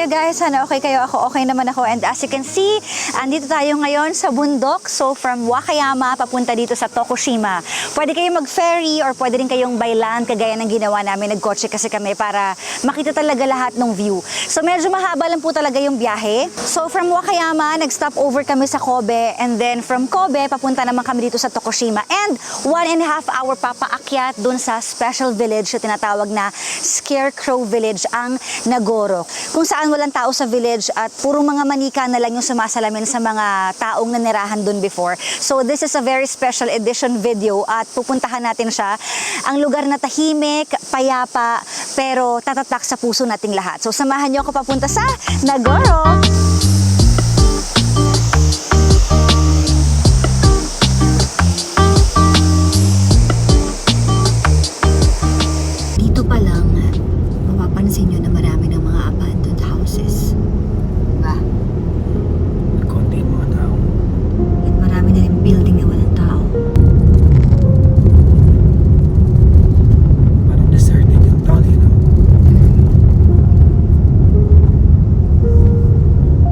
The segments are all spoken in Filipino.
guys, sana okay kayo, ako okay naman ako. And as you can see, andito tayo ngayon sa bundok. So from Wakayama papunta dito sa Tokushima. Pwede kayong mag-ferry or pwede rin kayong by land kagaya ng ginawa namin. Nagkotse kasi kami para makita talaga lahat ng view. So medyo mahaba lang po talaga yung biyahe. So from Wakayama, nag-stop over kami sa Kobe, and then from Kobe papunta naman kami dito sa Tokushima. And 1.5 hour pa paakyat dun sa special village na tinatawag na Scarecrow Village, ang Nagoro, kung saan walang tao sa village at puro mga manika na lang yung sumasalamin sa mga taong nanirahan dun before. So this is a very special edition video at pupuntahan natin siya. Ang lugar na tahimik, payapa, pero tatatak sa puso nating lahat. So samahan niyo ako papunta sa Nagoro. Mapapansin nyo na marami ng mga abandoned houses. Diba? Konti yung mga tao. At marami na rin building na walang tao. Parang deserted yung tao dito.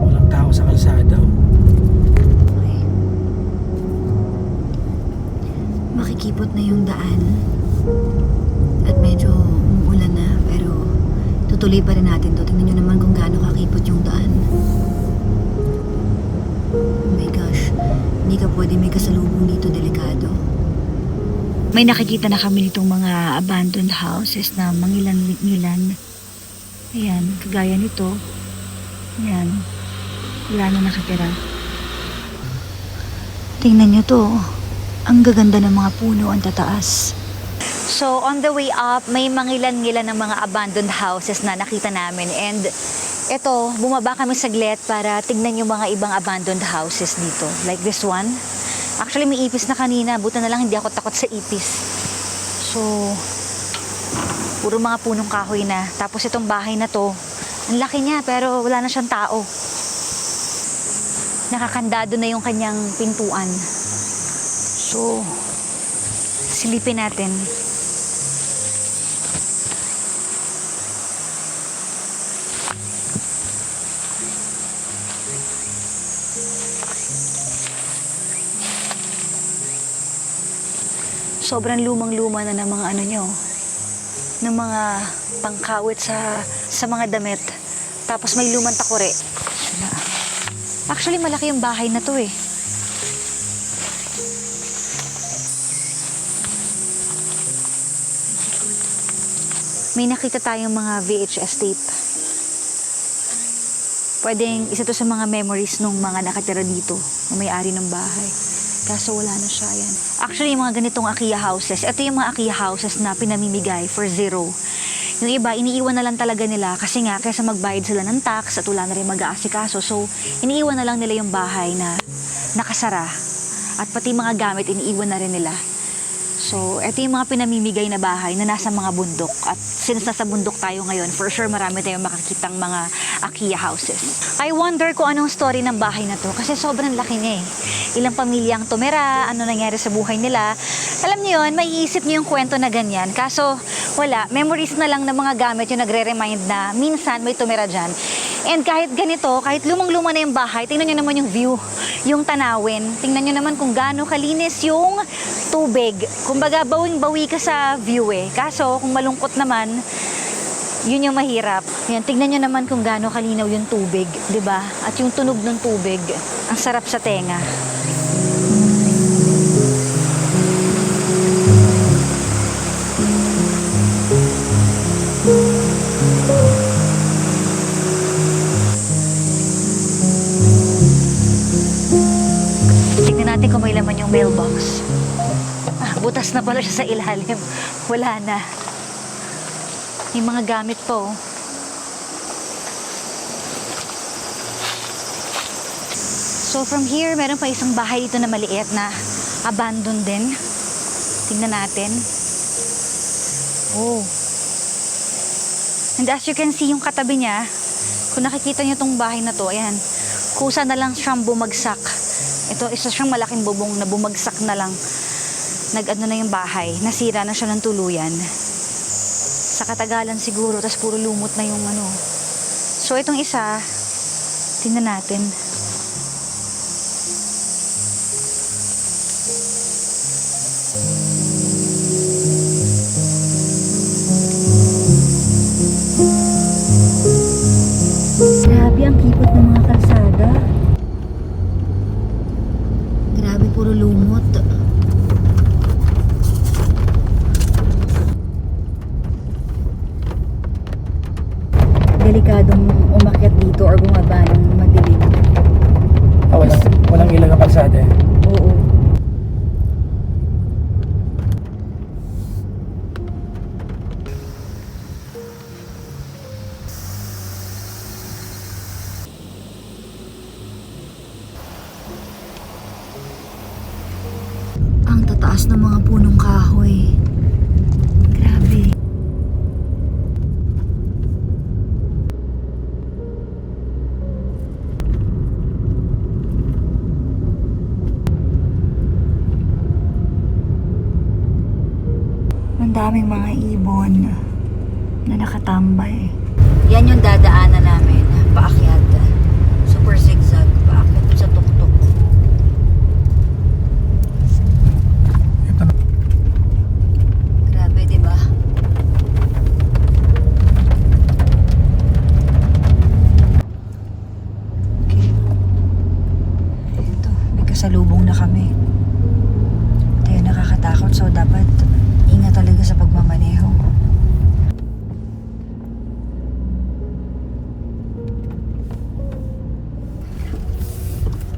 Walang tao sa kalsada. Okay. Makikipot na yung daan. At medyo umuulan na, pero tutuloy pa rin natin to. Tingnan nyo naman kung gaano kakipot yung daan. Oh my gosh, hindi ka pwede may kasalubong dito, delikado. May nakikita na kami nitong mga abandoned houses na mangilan-ngilan. Ayan, kagaya nito. Ayan, wala na nakitira. Tingnan nyo to. Ang gaganda ng mga puno, ang tataas. So, on the way up, may mangilan-ngilan ng mga abandoned houses na nakita namin. And ito, bumaba kami saglit para tignan yung mga ibang abandoned houses dito. Like this one. Actually, may ipis na kanina. Buta na lang hindi ako takot sa ipis. So, puro mga punong kahoy na. Tapos itong bahay na to, ang laki niya pero wala na siyang tao. Nakakandado na yung kanyang pintuan. So, silipin natin. Sobrang lumang-luma na ng mga ano nyo, ng mga pangkawit sa mga damit. Tapos may lumang takore. Actually, malaki yung bahay na to eh. May nakita tayong mga VHS tape. Pwedeng isa to sa mga memories nung mga nakatira dito, na may-ari ng bahay. Kaso wala na siya, yan. Actually, yung mga ganitong Akiya houses, ito yung mga Akiya houses na pinamimigay for zero. Yung iba, iniiwan na lang talaga nila kasi nga, kaysa magbayad sila ng tax at wala na rin mag-aasikaso. So, iniiwan na lang nila yung bahay na nakasara. At pati mga gamit, iniiwan na rin nila. So, ito yung mga pinamimigay na bahay na nasa mga bundok. At since nasa bundok tayo ngayon, for sure marami tayong makakitang mga Akiya houses. I wonder kung anong story ng bahay na to kasi sobrang laki niya eh. Ilang pamilya ang tumira, ano nangyari sa buhay nila. Alam niyo yun, maiisip niyo yung kwento na ganyan. Kaso, wala. Memories na lang ng mga gamit yung nagre-remind na minsan may tumira dyan. And kahit ganito, kahit lumang-luma na yung bahay, tingnan niyo naman yung view, yung tanawin. Tingnan niyo naman kung gaano kalinis yung tubig. Kumbaga, bawing-bawi ka sa view eh. Kaso, kung malungkot naman, yun yung mahirap. Yan, tingnan nyo naman kung gaano kalinaw yung tubig, di ba? At yung tunog ng tubig, ang sarap sa tenga. Tingnan natin kung may laman yung mailbox. Butas na pala siya sa ilalim. Wala na. May mga gamit po. So from here, meron pa isang bahay dito na maliit na abandoned din. Tingnan natin. Oh. And as you can see, yung katabi niya, kung nakikita niyo tong bahay na to, ayan, kusa na lang siyang bumagsak. Ito, isa siyang malaking bubong na bumagsak na lang. Nag-ano na yung bahay, nasira na siya ng tuluyan. Sa katagalan siguro, tas puro lumot na yung ano. So, itong isa, tingnan natin. Grabe ang kipot ng mga kalsada. Grabe, puro lumot. Delikadong umakyat dito or bumaba ng madilim. Walang ilang ang kalsada eh. Oo. Ang tataas ng mga punong kahoy. Grabe. Ang daming mga ibon na nakatambay. Yan yung dadaanan namin. Paakyat. Super zigzag. Paakyat sa tuktok. Ito na. Grabe, di ba? Okay. Ito, may kasalubong na kami. Ito yung nakakatakot. So, dapat ingat talaga sa pagmamaneho.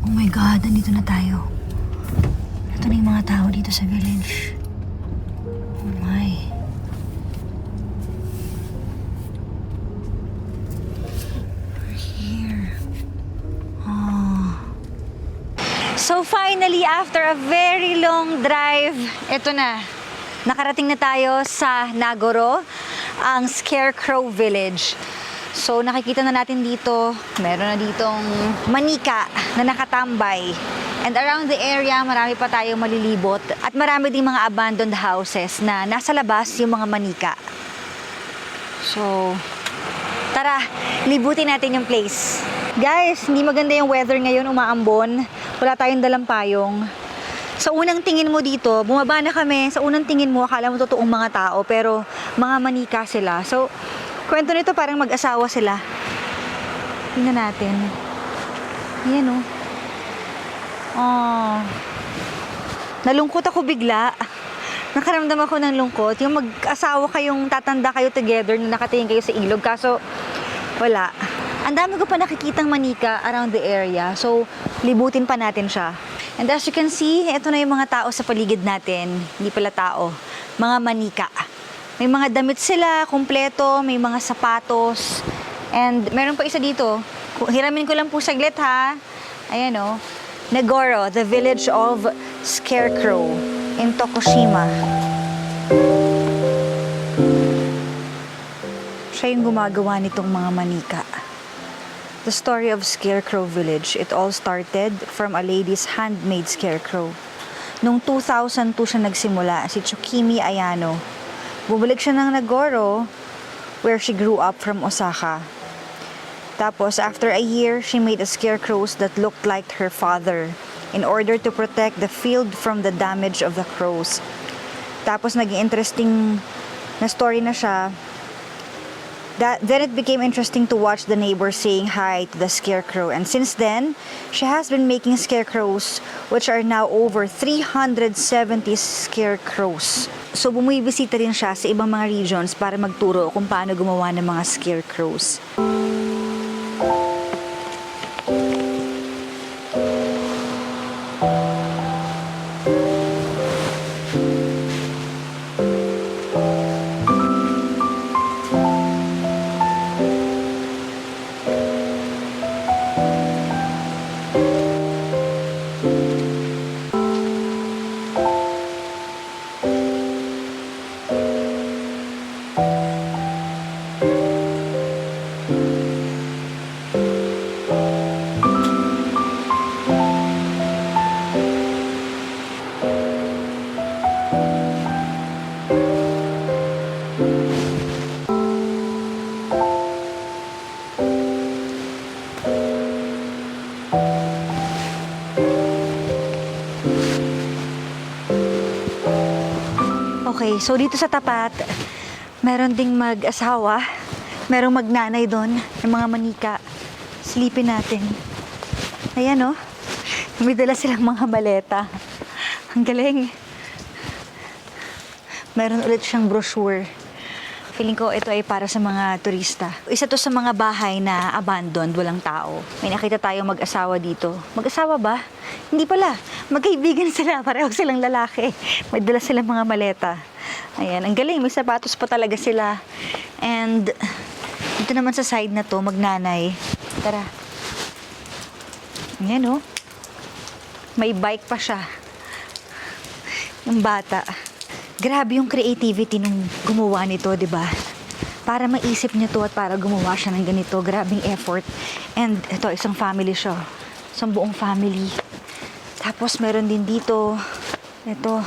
Oh my God, nandito na tayo. Ito na yung mga tao dito sa village. Oh my. We're here. Oh. So finally, after a very long drive, ito na. Nakarating na tayo sa Nagoro, ang Scarecrow Village. So nakikita na natin dito, meron na ditong manika na nakatambay. And around the area, marami pa tayong malilibot. At marami ding mga abandoned houses na nasa labas yung mga manika. So, tara, libutin natin yung place. Guys, hindi maganda yung weather ngayon, umaambon. Wala tayong dalang payong. Sa unang tingin mo dito, bumaba na kami. Sa unang tingin mo, akala mo totoong mga tao, pero mga manika sila. So, kwento nito parang mag-asawa sila. Tingnan natin. Ayan oh. Oh. Nalungkot ako bigla. Nakaramdam ako ng lungkot. Yung mag-asawa kayong tatanda kayo together na nakatingin kayo sa ilog. Kaso, wala. Ang dami ko pa nakikitang manika around the area. So, libutin pa natin siya. And as you can see, ito na yung mga tao sa paligid natin. Hindi pala tao. Mga manika. May mga damit sila, kumpleto, may mga sapatos. And meron pa isa dito. Hiramin ko lang po saglit ha. Ayan o. Nagoro, the village of Scarecrow in Tokushima. Siya yung gumagawa nitong mga manika. The story of Scarecrow Village, it all started from a lady's handmade scarecrow. Noong 2002 siya nagsimula, si Tsukimi Ayano. Bumalik siya ng Nagoro, where she grew up from Osaka. Tapos, after a year, she made a scarecrows that looked like her father in order to protect the field from the damage of the crows. Tapos, naging interesting na story na siya. Then it became interesting to watch the neighbors saying hi to the scarecrow. And since then, she has been making scarecrows, which are now over 370 scarecrows. So bumibisita rin siya sa ibang mga regions para magturo kung paano gumawa ng mga scarecrows. So dito sa tapat, meron ding mag-asawa, merong magnanay doon, yung mga manika. Silipin natin. Ayan oh, may dala silang mga maleta. Ang galing. Meron ulit siyang brochure. Feeling ko ito ay para sa mga turista. Isa to sa mga bahay na abandoned, walang tao. May nakita tayong mag-asawa dito. Mag-asawa ba? Hindi pala. Magkaibigan sila. Pareho silang lalaki. May dala silang mga maleta. Ayan, ang galing. May sapatos pa talaga sila. And dito naman sa side na to, magnanay. Tara. Ayan oh. May bike pa siya. Yung bata. Grabe yung creativity nung gumawa nito, di ba? Para maisip niya to at para gumawa siya ng ganito. Grabing effort. And ito, isang family siya. Isang buong family. Tapos meron din dito. Ito.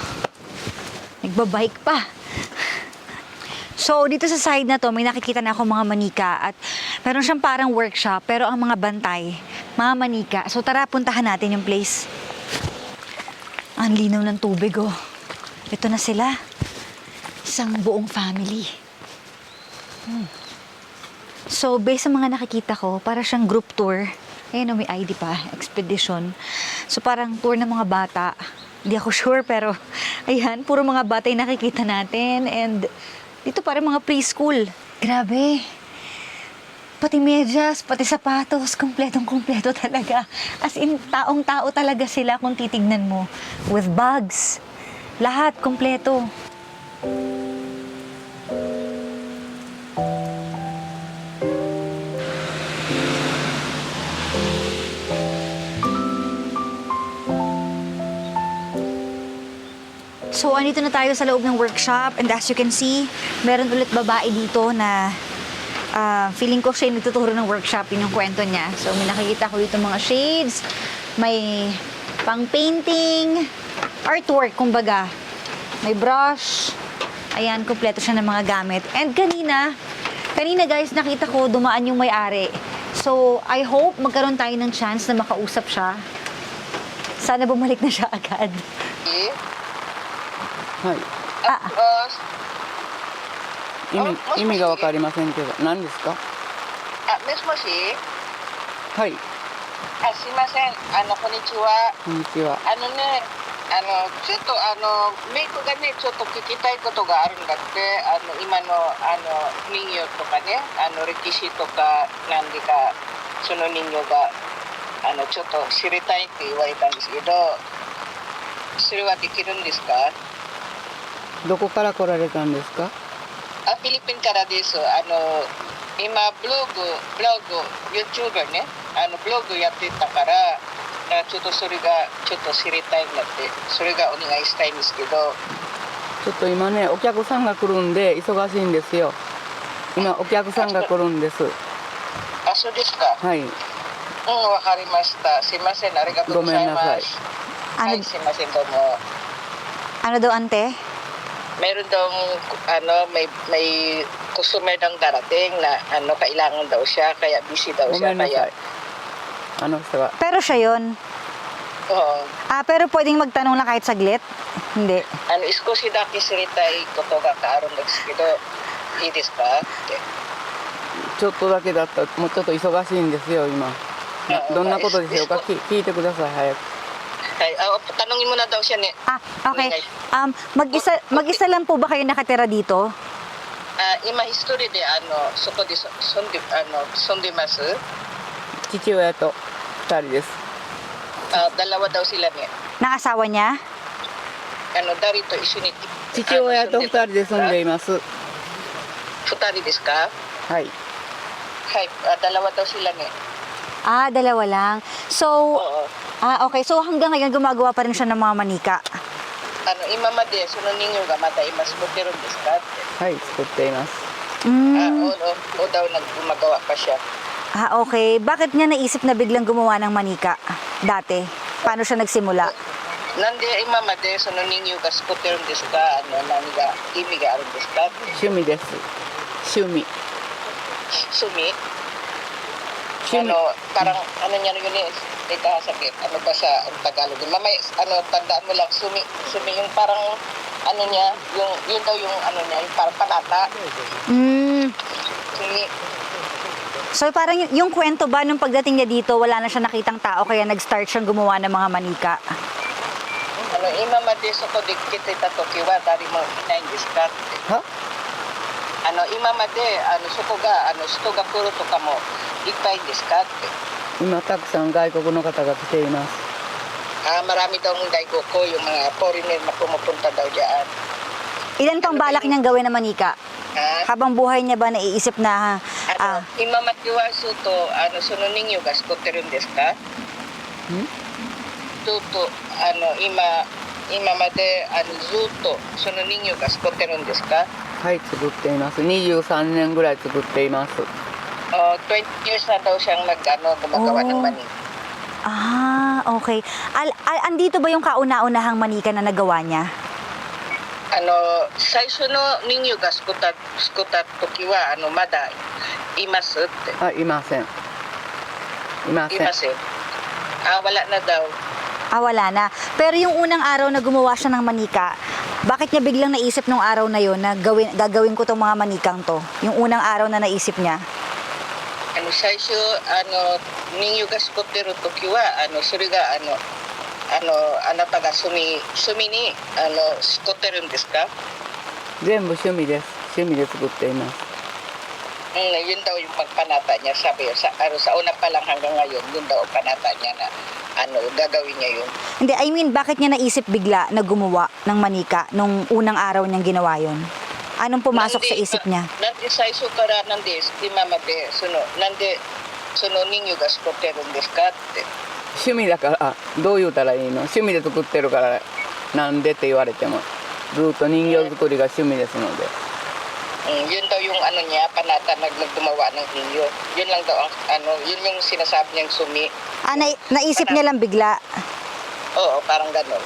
Nagbabike pa. So, dito sa side na to, may nakikita na ako mga manika. At meron siyang parang workshop. Pero ang mga bantay, mga manika. So, tara, puntahan natin yung place. Ang linaw ng tubig, oh. Ito na sila. Isang buong family. So, based sa mga nakikita ko, para siyang group tour. Ayan, may ID pa. Expedition. So, parang tour ng mga bata. Hindi ako sure, pero ayan, puro mga bata yung nakikita natin. And dito parang mga preschool. Grabe. Pati medyas, pati sapatos, kumpletong-kumpleto talaga. As in, taong-tao talaga sila kung titignan mo. With bags. Lahat, kumpleto. So, andito na tayo sa loob ng workshop. And as you can see, meron ulit babae dito na feeling ko siya yung nagtuturo ng workshop. Yun yung kwento niya. So, may nakikita ko dito mga shades. May pang painting, artwork, kumbaga. May brush. Ayan, kumpleto siya ng mga gamit. And kanina guys, nakita ko dumaan yung may-ari. So, I hope magkaroon tayo ng chance na makausap siya. Sana bumalik na siya agad. はい。あ意味がわかりませんけど、何ですか？もしもしはい。すいません。こんにちは。こんにちは。ちょっとメイクがね、ちょっと聞きたいことがあるんだって、今の人形とかね、歴史とか、なんでか、その人形が、ちょっと知りたいって言われたんですけど、それはできるんですか？どこから来られたんですか？フィリピンからです。今ブログ、YouTuber ね、ブログやってたから、ちょっとそれがちょっと知りたいんだって、それがお願いしたいんですけど。ちょっと今ね、お客さんが来るんで忙しいんですよ。今お客さんが来るんです。あ、そうですか。はい。わかりました。すいません、ありがとうございます。はい、すいません、どうも。 Ano daw, ante? Meron daw may customer daw darating na kailangan daw siya kaya busy daw ご siya めんなさ kaya い。あの人は Pero siya yun. oo Pero pwedeng magtanong lang kahit saglit? Hindi. 少しだけ知りたいことがあるんですけどいいですかってちょっとだけだったらもうちょっと忙しいんですよ今。どんなことでしょうか？聞いてください早く。はいtanongin mo na daw siya ne Okay. Mag-isa lang po ba kayo nakatira dito? 今一人でそこで住んでます。父親と二人です。dalawa daw sila ne Naasawa niya? 誰と一緒に父親と二人で住んでいます。二人ですか？はい。はいdalawa daw sila ne Dalawa lang. So, oo okay. So, hanggang ngayon gumagawa pa rin siya ng mga manika. 今までその人形がまだ今作ってるんですかって。はい作っています。o daw gumagawa pa siya. Okay. Bakit niya naisip na biglang gumawa ng manika dati? Paano siya nagsimula? なんで今までその人形が作ってるんですか？何が意味があるんですか？趣味です。趣味。趣味？趣味。 parang niya yun eh, teka sakit, ba sa Tagalog? Mamay, tandaan mo lang, sumi yung parang ano niya, yun daw yung ano niya, yung parang panata. Mm. Sumi. So parang yung kwento ba nung pagdating niya dito, wala na siya nakitang tao kaya nag-start siyang gumawa ng mga manika? Ano, imama de so ko dikita tokiwa dari mo inain discard. は Ano, imama de, ano, suko ga, ano,人が来るとかもいっぱいですかって。今たくさん外国の方が来ています。 Marami daw ng daigo ko, yung mga foreigner na pumupunta daw dyan. Ilan pang balak niyang gawin na manika? Ha? Habang buhay niya ba naiisip na Ano, imamatiwasu to, ano, suno ninyo ga skoteru desu ka? Tuto, ano, imama de, ano, zuto, suno ninyo ga skoteru desu ka? はい、作っています。23年ぐらい作っています。 20 years na daw siyang gumagawa ng Oh. manika. okay. Andito ba yung kauna-unahang manika na nagawa niya? 最初の人魚がすくった時はまだいますってあ、いません。いません。いますよwala na daw Wala na. Pero yung unang araw na gumawa siya ng manika, bakit niya biglang naisip nung araw na yon na gagawin ko tong mga manikang to? Yung unang araw na naisip niya. 最初人魚がすくってる時はそれがあなたが炭にすくってるんですか全部趣味です。趣味で作っています。yun daw yung pagpanata niya sabi sa una pa lang hanggang ngayon yun daw ang panata niya na gagawin niya yun Hindi, I mean, bakit niya naisip bigla na gumawa ng manika nung unang araw niyang ginawa yon? Anong pumasok sa isip niya? なんで最初からなんで今までなんでその人魚がすくってるんですかって趣味だからどう言うたらいいの？趣味で作ってるからなんでって言われてもずっと人形作りが趣味ですので。 yun daw yung niya panata naggumawa ng ninyo yun lang daw ang yun yung sinasabi niyang sumi Naisip niya lang bigla. oo parang ganun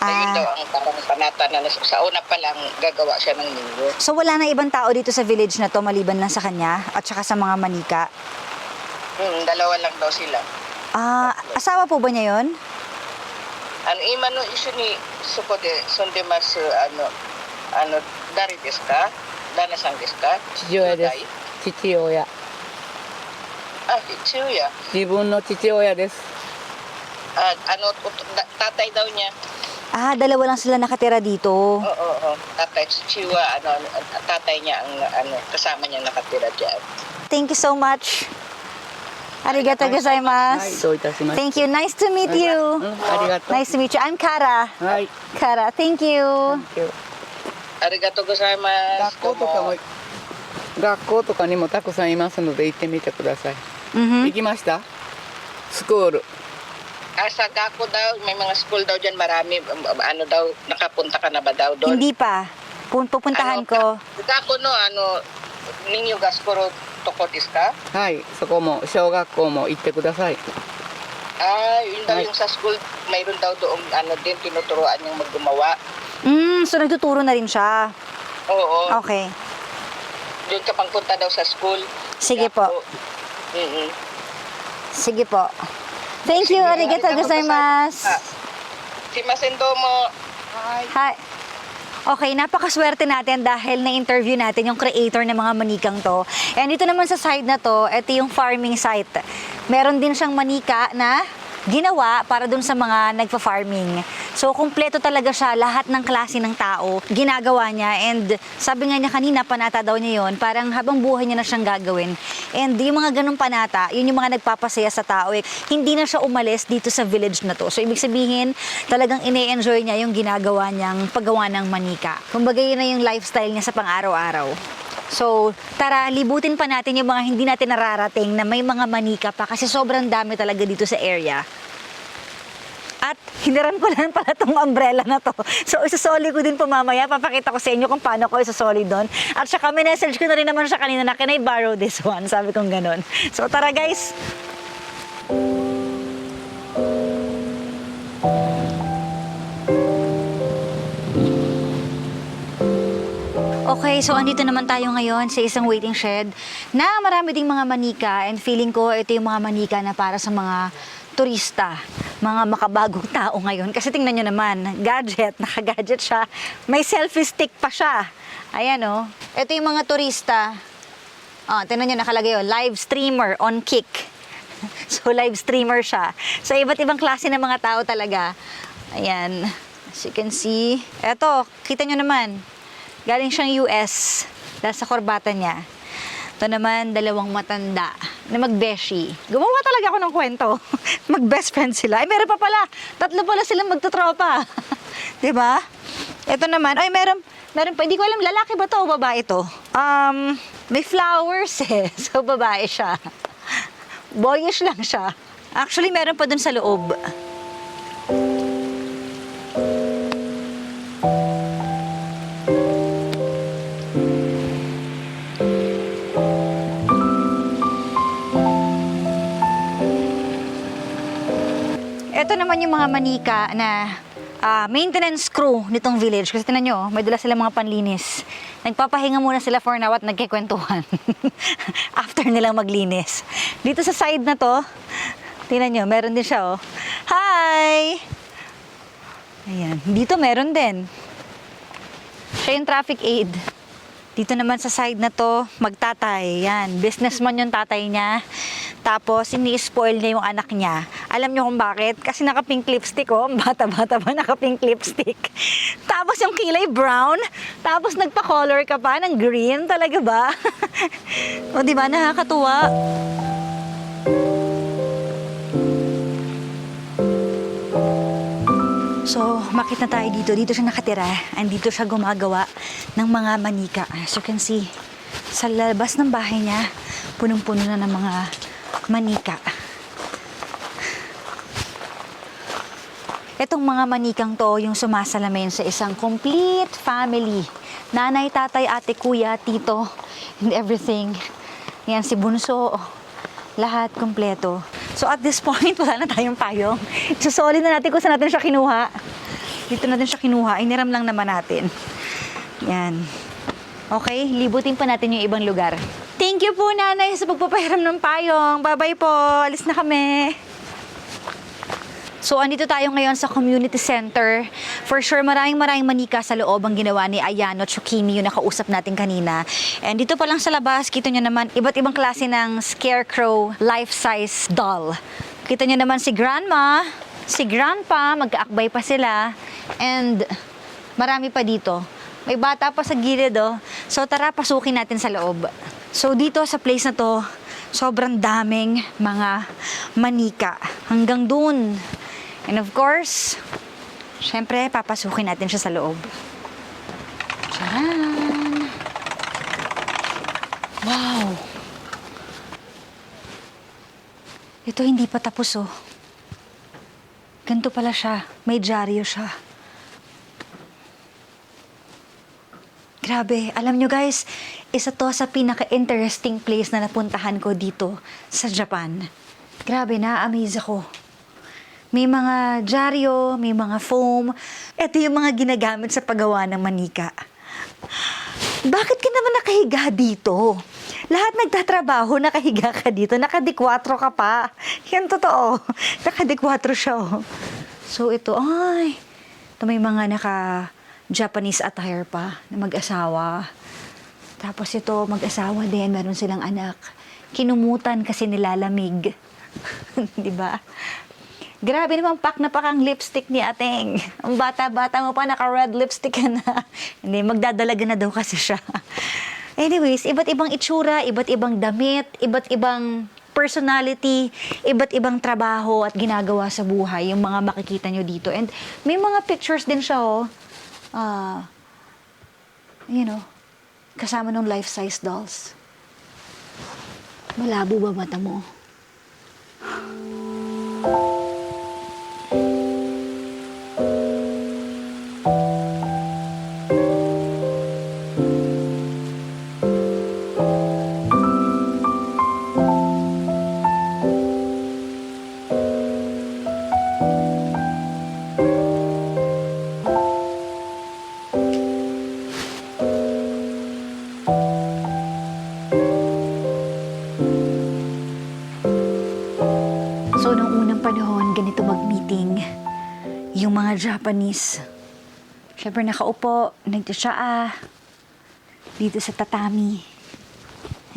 yun daw Ah. ang parang panata na sa una pa lang gagawa siya ng ninyo So wala na ibang tao dito sa village na to maliban lang sa kanya at saka sa mga manika? dalawa lang daw sila Asawa po ba niya yon?今の一緒にそこで住んでます誰ですか旦那さんですか父親です兄弟。父親。父親自分の父親です。 tatay daw niya Dalawa lang sila nakatira dito. oo tatay chiwa tatay niya ang kasama niya nakatira diyan Thank you so much. Arigato はい、 gozaimasu. どういたしまして。 Thank you. Nice to meet you. ありがとう。 Nice to meet you. I'm Kara. はい。 Kara, thank you. Thank you. ありがとうございます学校とかにもたくさんいますので行ってみてください。 Mhm. 行きましたスクール。 sa Gako daw may mga school daw diyan marami daw nakapunta ka na ba daw doon Hindi pa. Pupuntahan ko. Gako no ninyo ga school toko desu ka はい、そこも小学校も行ってください。 yun daw yung sa school mayroon daw doon din tinuturuan yung maggumawa So nagtuturo na rin siya. oo Okay. doon ka pang punta daw sa school Sige po. mm Sige po. Thank you. Arigato gozaimasu. si Masendomo Hi. Okay, napakaswerte natin dahil na-interview natin yung creator ng mga manikang to. And dito naman sa side na to, ito yung farming site. Meron din siyang manika na ginawa para dun sa mga nagpa-farming. So, kumpleto talaga siya, lahat ng klase ng tao, ginagawa niya. And sabi nga niya kanina, panata daw niya yun, parang habang buhay niya na siyang gagawin. And yung mga ganung panata, yun yung mga nagpapasaya sa tao. Hindi na siya umalis dito sa village na to. So, ibig sabihin, talagang ine-enjoy niya yung ginagawa niyang paggawa ng manika. Kumbaga yun na yung lifestyle niya sa pang-araw-araw. So, tara, libutin pa natin yung mga hindi natin nararating na may mga manika pa kasi sobrang dami talaga dito sa area. At hiniram ko lang pala tong umbrella na to. So, isasoli ko din po mamaya. Papakita ko sa inyo kung paano ko isasoli doon. At saka, message ko na rin naman siya kanina na, can I borrow this one? Sabi kong ganun. So, tara guys! Okay, so andito naman tayo ngayon sa isang waiting shed na marami ding mga manika and feeling ko ito yung mga manika na para sa mga turista, mga makabagong tao ngayon. Kasi tingnan nyo naman, gadget, naka-gadget siya. May selfie stick pa siya. Ayan oh. Ito yung mga turista. Oh, tingnan nyo, nakalagay oh, live streamer on Kick. So, live streamer siya. So, iba't ibang klase ng mga tao talaga. Ayan. As you can see. Eto, kita nyo naman. Galing siyang US. Dahil sa korbata niya. Ito naman, dalawang matanda na magbeshi. Gumawa talaga ako ng kwento. Mag-best friend sila. Ay, meron pa pala. Tatlo pala silang magtutropa. Diba? Ito naman. Ay, meron pa. Hindi ko alam, lalaki ba to o babae to? May flowers eh. So, babae siya. Boyish lang siya. Actually, meron pa dun sa loob. Ito naman yung mga manika na maintenance crew nitong village. Kasi tinan nyo, may dala sila mga panlinis. Nagpapahinga muna sila for now at nagkikwentuhan. After nilang maglinis. Dito sa side na to, tinan nyo, meron din siya oh. Hi! Ayan, dito meron din. Siya yung traffic aid. Dito naman sa side na to, magtatay. Yan, businessman yung tatay niya. Tapos, ini-spoil niya yung anak niya. Alam niyo kung bakit? Kasi naka-pink lipstick, oh. Bata-bata pa, naka-pink lipstick. Tapos yung kilay brown. Tapos nagpa-color ka pa ng green. Talaga ba? O, di ba? Nakakatuwa. So, makita tayo dito. Dito siya nakatira. And dito siya gumagawa ng mga manika. As you can see, sa labas ng bahay niya, punong-puno na ng mga manika. Itong mga manikang to, yung sumasalamin sa isang complete family. Nanay, tatay, ate, kuya, tito, and everything. Yan, si Bunso. Lahat kompleto. So at this point, wala na tayong payong. Isusoli na natin kung saan natin siya kinuha. Dito natin siya kinuha. Iniram lang naman natin. Yan. Okay, libutin pa natin yung ibang lugar. Thank you po, Nanay, sa pagpapahiram ng payong. Bye-bye po. Alis na kami. So, andito tayo ngayon sa community center. For sure, maraming manika sa loob ang ginawa ni Ayano Chukimi, yung nakausap natin kanina. And dito pa lang sa labas, kita nyo naman, iba't ibang klase ng scarecrow life-size doll. Kita nyo naman si Grandma, si Grandpa, magkaakbay pa sila. And marami pa dito. May bata pa sa gilid, oh. So, tara, pasukin natin sa loob. So, dito sa place na to, sobrang daming mga manika. Hanggang dun. And of course, syempre, papasukin natin siya sa loob. Tcharan! Wow! Ito hindi pa tapos, oh. Ganito pala siya. May dyaryo siya. Grabe. Alam nyo guys, isa to sa pinaka-interesting place na napuntahan ko dito sa Japan. Grabe, na-amaze ako. May mga dyaryo, may mga foam. Ito yung mga ginagamit sa paggawa ng manika. Bakit ka naman nakahiga dito? Lahat nagtatrabaho, nakahiga ka dito. Nakadikwatro ka pa. Yan totoo. Nakadikwatro siya. Oh. So ito, ay. Ito may mga naka-Japanese attire pa na mag-asawa. Tapos ito, mag-asawa din. Meron silang anak. Kinumutan kasi nilalamig. Diba? Grabe naman, pak na pak ang lipstick ni Ateng. Ang bata-bata mo pa, naka-red lipstick ka na. Hindi, magdadalaga na daw kasi siya. Anyways, iba't ibang itsura, iba't ibang damit, iba't ibang personality, iba't ibang trabaho at ginagawa sa buhay, yung mga makikita nyo dito. And may mga pictures din siya, oh. Kasama ng life-size dolls. Malabo ba mata mo? So, nung unang panahon, yung mga Japanese. Siyempre nakaupo, nagtsatsaa. Dito sa tatami.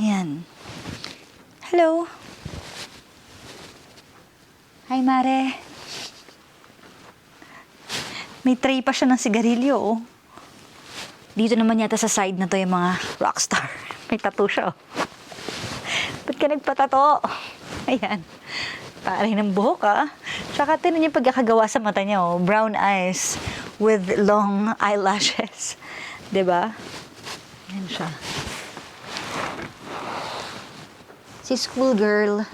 Ayan. Hello. Hi, Mare. May tray pa siya ng sigarilyo, oh. Dito naman yata sa side na to yung mga rockstar. May tattoo siya, oh. Ba't ka nagpatato? Ayan. Paray ng buhok, ah. Tsaka tinan yung pagkakagawa sa mata niya, oh. Brown eyes with long eyelashes. 'Di ba? Ayan siya. Si schoolgirl.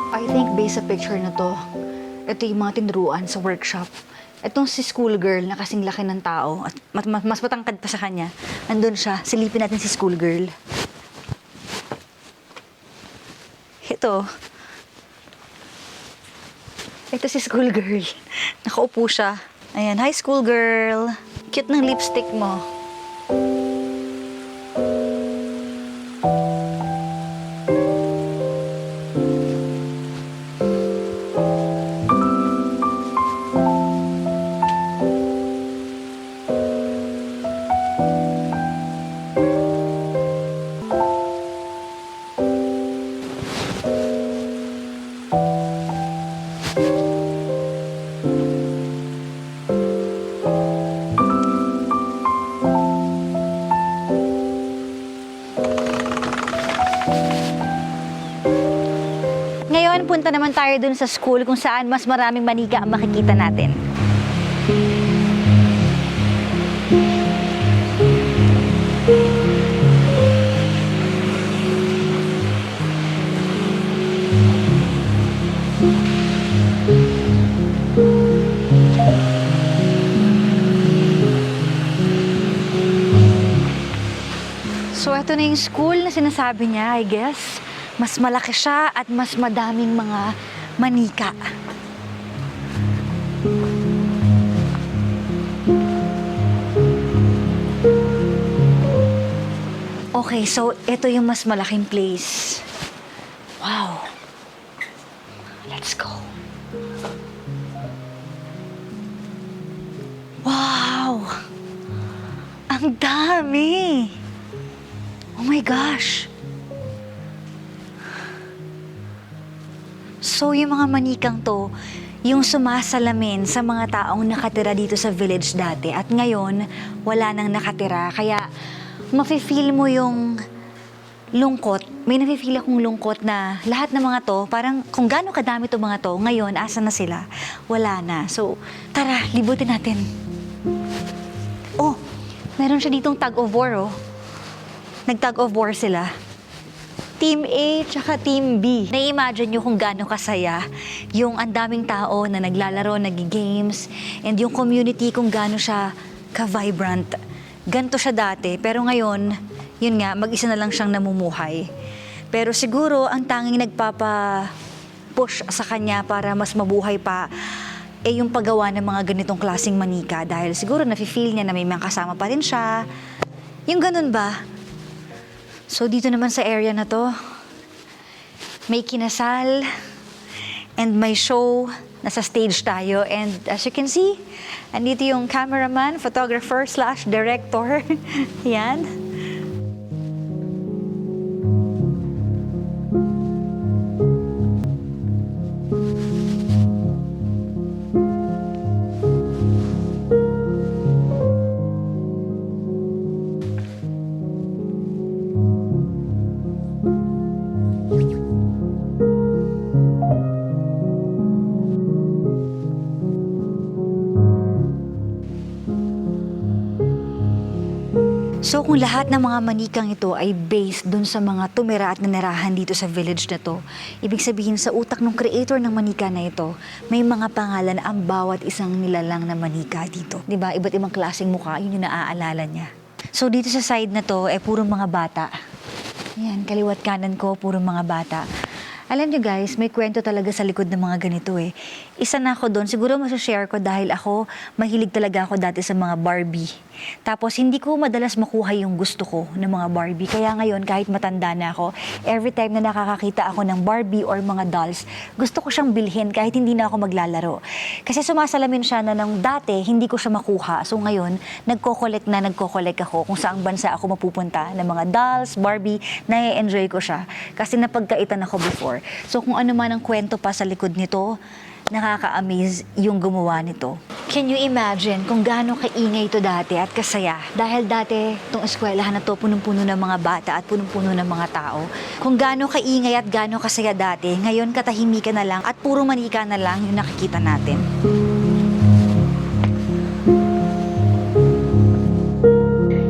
I think based sa picture na to, ito yung mga tinuruan sa workshop. Itong si schoolgirl na kasing laki ng tao at mas matangkad pa sa kanya. Andun siya. Silipin natin si schoolgirl. Ito. Ito si schoolgirl. Nakaupo siya. Ayan. Hi, schoolgirl. Cute ng lipstick mo. Ngayon, punta naman tayo dun sa school kung saan mas maraming manika ang makikita natin. So, ito na yung school na sinasabi niya, I guess. Mas malaki siya at mas madaming mga manika. Okay, so ito yung mas malaking place. Wow. Let's go. Wow! Ang dami! Oh my gosh! So, yung mga manikang to, yung sumasalamin sa mga taong nakatira dito sa village dati. At ngayon, wala nang nakatira. Kaya, mafe-feel mo yung lungkot. May nafe-feel akong lungkot na lahat ng mga to, parang kung gaano kadami to mga to, ngayon, asa na sila? Wala na. So, tara, libutin natin. Oh, meron siya ditong tug of war, oh. Nag-tug of war sila. Team A tsaka Team B. Na-imagine nyo kung gaano kasaya yung ang daming tao na naglalaro, nag-games, and yung community kung gaano siya ka-vibrant. Ganto siya dati, pero ngayon, yun nga, mag-isa na lang siyang namumuhay. Pero siguro, ang tanging nagpapa-push sa kanya para mas mabuhay pa, eh yung paggawa ng mga ganitong klaseng manika. Dahil siguro nafe-feel niya na may mga kasama pa rin siya. Yung ganun ba? So, dito naman sa area na to, may kinasal and may show. Nasa stage tayo. And as you can see, andito yung cameraman, photographer / director. Yan. So kung lahat ng mga manikang ito ay based dun sa mga tumira at nanirahan dito sa village na to, ibig sabihin sa utak ng creator ng manika na ito, may mga pangalan ang bawat isang nilalang na manika dito. Diba? Iba't ibang klaseng mukha, yun yung naaalala niya. So dito sa side na to, puro mga bata. Ayan, kaliwat kanan ko, puro mga bata. Alam nyo guys, may kwento talaga sa likod ng mga ganito eh. Isa na ako doon, siguro masashare ko dahil ako, mahilig talaga ako dati sa mga Barbie. Tapos hindi ko madalas makuha yung gusto ko ng mga Barbie. Kaya ngayon, kahit matanda na ako, every time na nakakakita ako ng Barbie or mga dolls, gusto ko siyang bilhin kahit hindi na ako maglalaro. Kasi sumasalamin siya na nung dati, hindi ko siya makuha. So ngayon, nagko-collect ako kung saang bansa ako mapupunta ng mga dolls, Barbie, na-enjoy ko siya. Kasi napagkaitan ako before. So kung ano man ang kwento pa sa likod nito, nakaka-amaze yung gumawa nito. Can you imagine kung gaano kaingay ito dati at kasaya? Dahil dati, itong eskwelahan na to, punong-puno ng mga bata at punong-puno ng mga tao. Kung gaano kaingay at gaano kasaya dati, ngayon katahimikan na lang at puro manika na lang yung nakikita natin.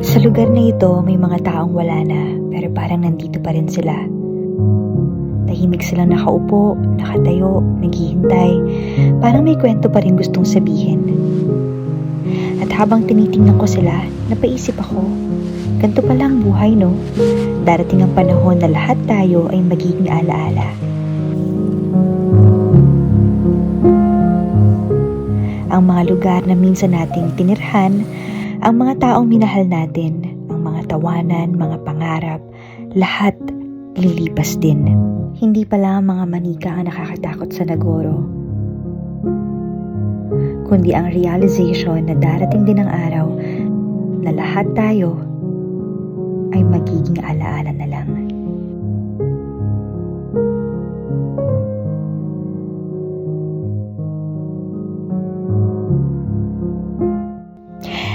Sa lugar na ito, may mga taong wala na, pero parang nandito pa rin sila. Tahimik silang nakaupo, nakatayo, naghihintay. Parang may kwento pa rin gustong sabihin. At habang tinitingnan ko sila, napaisip ako, ganito pala ang buhay, no? Darating ang panahon na lahat tayo ay magiging alaala. Ang mga lugar na minsan nating tinirhan, ang mga taong minahal natin, ang mga tawanan, mga pangarap, lahat lilipas din. Hindi pala ang mga manika ang nakakatakot sa Nagoro, kundi ang realization na darating din ang araw na lahat tayo ay magiging alaala na lang.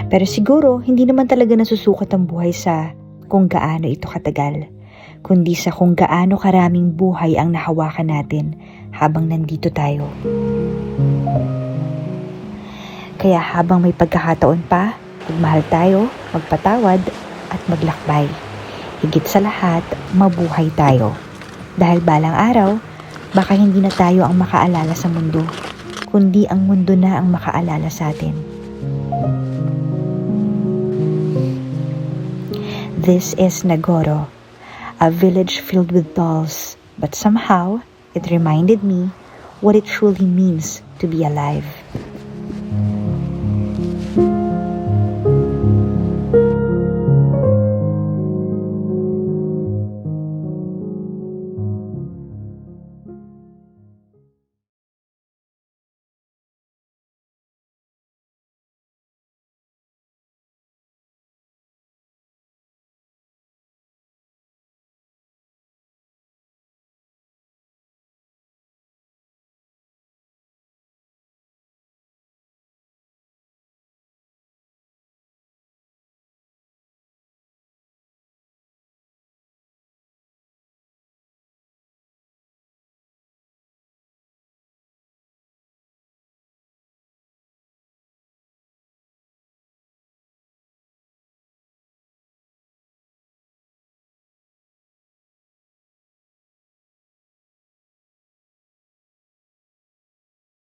Pero siguro, hindi naman talaga nasusukat ang buhay sa kung gaano ito katagal, kundi sa kung gaano karaming buhay ang nahawakan natin habang nandito tayo. Kaya habang may pagkakataon pa, magmahal tayo, magpatawad, at maglakbay. Higit sa lahat, mabuhay tayo. Dahil balang araw, baka hindi na tayo ang makaalala sa mundo, kundi ang mundo na ang makaalala sa atin. This is Nagoro, a village filled with dolls, but somehow it reminded me what it truly means to be alive.